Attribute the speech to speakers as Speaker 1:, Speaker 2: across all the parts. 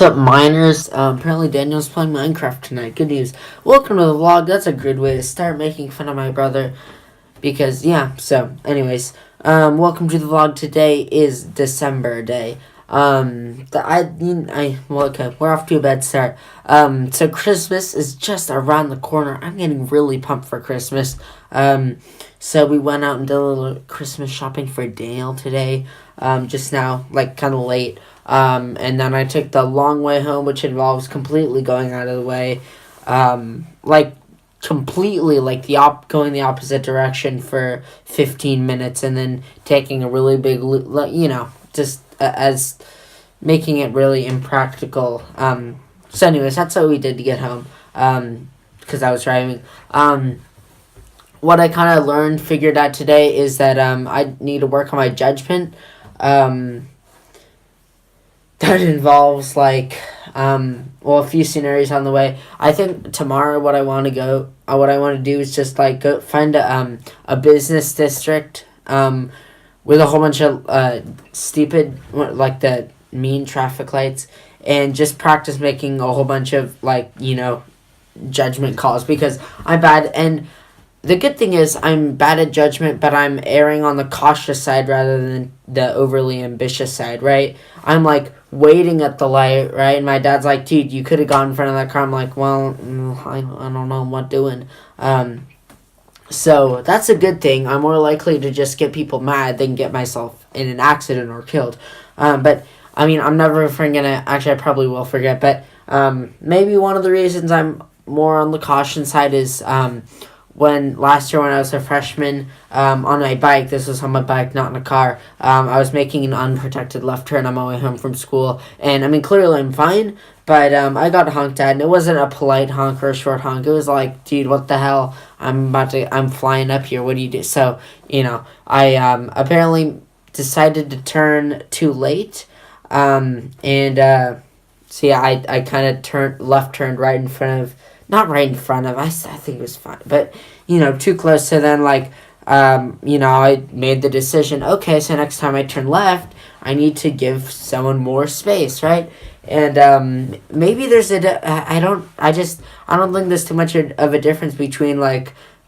Speaker 1: What's up, miners? Apparently Daniel's playing Minecraft tonight. Good news. Welcome to the vlog. That's a good way to start making fun of my brother. Because, yeah, so, anyways. Welcome to the vlog. Today is December day. Okay, we're off to a bad start. So Christmas is just around the corner. I'm getting really pumped for Christmas. So we went out and did a little Christmas shopping for Daniel today. Just now, like, kind of late. And then I took the long way home, which involves completely going out of the way. Completely, like, going the opposite direction for 15 minutes and then taking a really big, as making it really impractical. So anyways, that's what we did to get home, because I was driving. What I kind of figured out today is that, I need to work on my judgment. That involves, a few scenarios on the way. I think tomorrow what I want to do is just, go find a business district, with a whole bunch of, stupid, the mean traffic lights, and just practice making a whole bunch of, judgment calls, because I'm bad, and the good thing is I'm bad at judgment, but I'm erring on the cautious side rather than the overly ambitious side, right? I'm, waiting at the light, right? And my dad's like, dude, you could have gone in front of that car. I'm like, well, I don't know what doing. So that's a good thing. I'm more likely to just get people mad than get myself in an accident or killed. But, I mean, I'm never gonna, actually, I probably will forget, but maybe one of the reasons I'm more on the caution side is last year when I was a freshman, on my bike, this was on my bike, not in a car, I was making an unprotected left turn on my way home from school, and, I mean, clearly I'm fine, but, I got honked at, and it wasn't a polite honk or a short honk, it was like, dude, what the hell, I'm flying up here, what do you do? So, I, apparently decided to turn too late, so yeah, I kind of turned right in front of, not right in front of, I think it was fine, but, too close, so then, I made the decision, okay, so next time I turn left, I need to give someone more space, right? And, maybe there's I don't think there's too much of a difference between,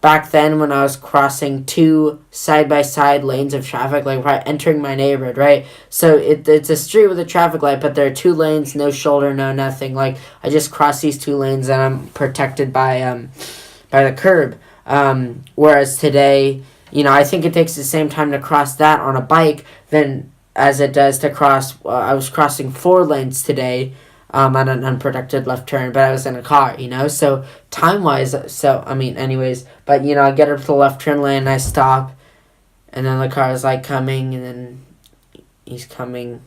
Speaker 1: back then when I was crossing two side-by-side lanes of traffic, entering my neighborhood, right? So it's a street with a traffic light, but there are two lanes, no shoulder, no nothing. I just cross these two lanes and I'm protected by the curb. Whereas today, I think it takes the same time to cross that on a bike than as it does to cross, I was crossing 4 lanes today, on an unprotected left turn, but I was in a car, so time-wise, anyways, but, I get up to the left turn lane, and I stop, and then the car is, coming, and then he's coming,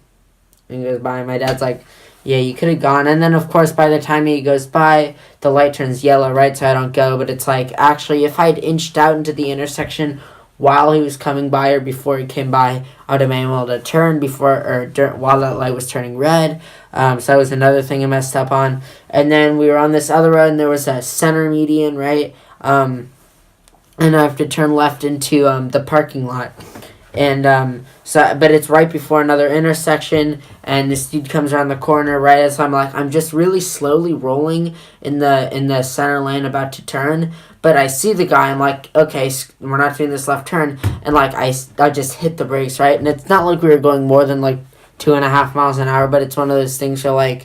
Speaker 1: and he goes by, and my dad's like, yeah, you could have gone, and then, of course, by the time he goes by, the light turns yellow, right, so I don't go, but it's actually, if I'd inched out into the intersection while he was coming by or before he came by, I would have been able to turn while that light was turning red. So that was another thing I messed up on. And then we were on this other road, and there was a center median, right? And I have to turn left into the parking lot. And but it's right before another intersection, and this dude comes around the corner right as I'm just really slowly rolling in the center lane about to turn. But I see the guy, I'm like, okay, we're not doing this left turn, and I just hit the brakes, right? And it's not like we were going more than 2.5 miles an hour, but it's one of those things where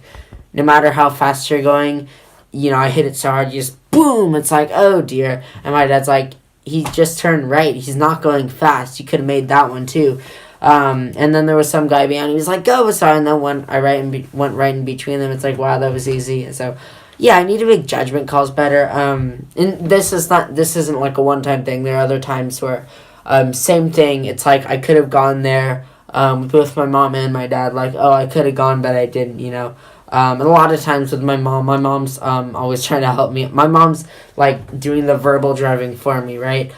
Speaker 1: no matter how fast you're going, I hit it so hard, you just boom, it's oh dear. And my dad's like, he just turned right, he's not going fast, you could have made that one too. And then there was some guy behind, he was like, go, sorry, and then went right in between them. It's wow, that was easy. And so yeah, I need to make judgment calls better. And this isn't a one-time thing. There are other times where, same thing. It's I could have gone there, with both my mom and my dad. I could have gone, but I didn't. And a lot of times with my mom's always trying to help me. My mom's doing the verbal driving for me, right?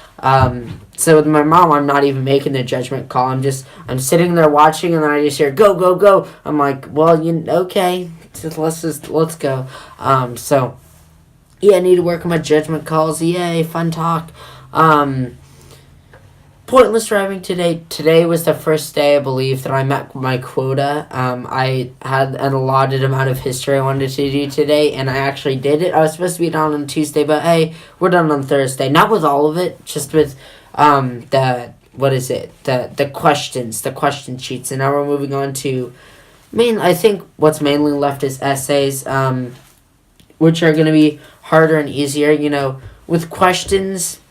Speaker 1: So with my mom, I'm not even making the judgment call. I'm sitting there watching, and then I just hear go, go, go. I'm like, well, okay. Let's go. So yeah, I need to work on my judgment calls. Yay, fun talk. Pointless driving today. Today was the first day, I believe, that I met my quota. I had an allotted amount of history I wanted to do today, and I actually did it. I was supposed to be done on Tuesday, but hey, we're done on Thursday. Not with all of it, just with the questions, the question sheets, and now we're moving on to I think what's mainly left is essays, which are going to be harder and easier. With questions,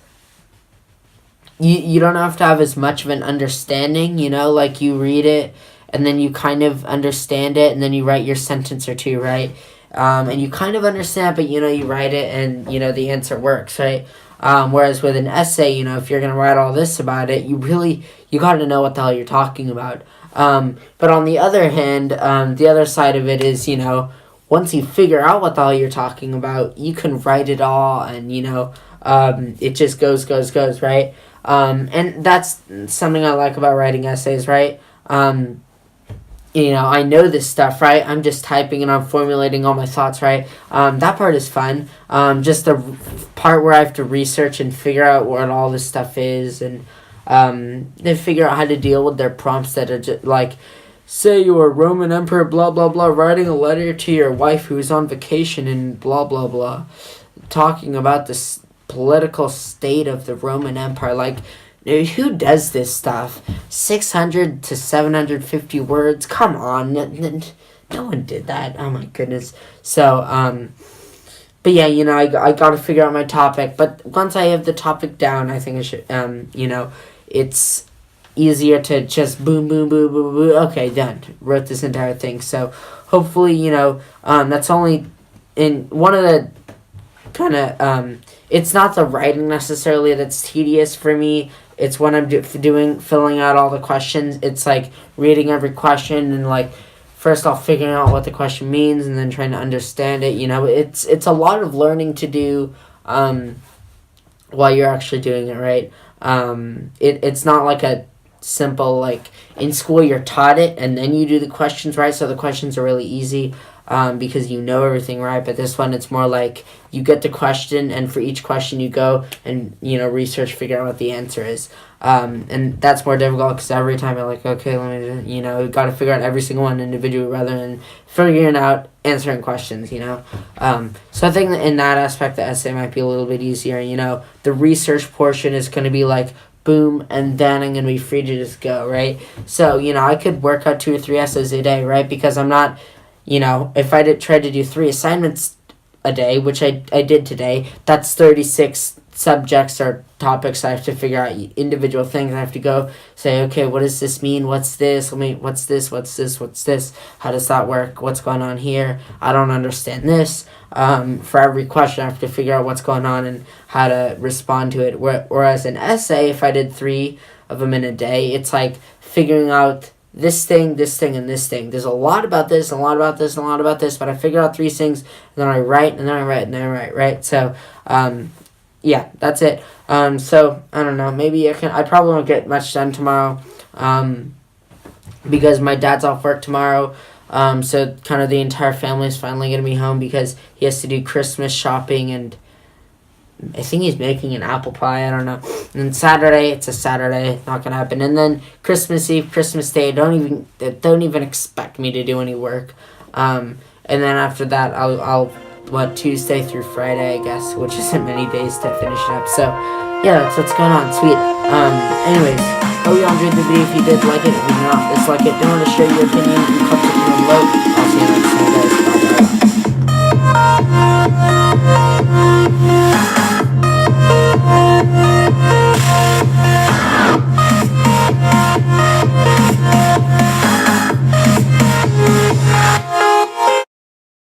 Speaker 1: you don't have to have as much of an understanding, like you read it and then you kind of understand it and then you write your sentence or two, right? And you kind of understand, but you write it and the answer works, right? Whereas with an essay, if you're going to write all this about it, you got to know what the hell you're talking about. But on the other hand, the other side of it is, once you figure out what the hell you're talking about, you can write it all and, it just goes, right? And that's something I like about writing essays, right? I know this stuff, right? I'm just typing and I'm formulating all my thoughts, right? That part is fun. Just the part where I have to research and figure out what all this stuff is and they figure out how to deal with their prompts that are just like, say you are Roman Emperor, blah, blah, blah, writing a letter to your wife who's on vacation and blah, blah, blah, talking about this political state of the Roman Empire. Like, who does this stuff? 600 to 750 words? Come on. No one did that. Oh my goodness. So, but yeah, I got to figure out my topic. But once I have the topic down, I think I should, it's easier to just boom, boom, boom, boom, boom. Okay, done. Wrote this entire thing. So hopefully, that's only in one of the kind of, it's not the writing necessarily that's tedious for me. It's when I'm filling out all the questions. It's like reading every question and like, first off, figuring out what the question means and then trying to understand it. It's a lot of learning to do while you're actually doing it, right? It's not like a simple, like, in school you're taught it and then you do the questions, right? So the questions are really easy because you know everything, right? But this one, it's more like you get the question and for each question you go and, research, figure out what the answer is. And that's more difficult because every time you're like, okay, let me, got to figure out every single one individually rather than figuring out answering questions, So I think that in that aspect, the essay might be a little bit easier. The research portion is going to be like, boom, and then I'm going to be free to just go, right? So, I could work out 2 or 3 essays a day, right? Because I'm not, if I tried to do 3 assignments a day, which I did today, that's 36 subjects or topics I have to figure out individual things. I have to go say, okay, what does this mean? What's this? What's this? How does that work? What's going on here? I don't understand this. For every question, I have to figure out what's going on and how to respond to it. Whereas an essay, if I did 3 of them in a day, it's like figuring out this thing, and this thing. There's a lot about this, a lot about this, and a lot about this, but I figure out 3 things, and then I write, and then I write, and then I write, right? So, yeah, that's it. So, I don't know, maybe I probably won't get much done tomorrow, because my dad's off work tomorrow, so kind of the entire family is finally going to be home because he has to do Christmas shopping, and I think he's making an apple pie, I don't know. And then Saturday, it's a Saturday, not gonna happen. And then Christmas Eve, Christmas Day, don't even expect me to do any work. And then after that, I'll Tuesday through Friday, I guess, which isn't many days to finish it up. So yeah, that's what's going on. Sweet. Anyways, hope you all enjoyed the video. If you did, like it. If you did not, dislike it. Don't want to share your opinion in the comment section below. I'll see you next time.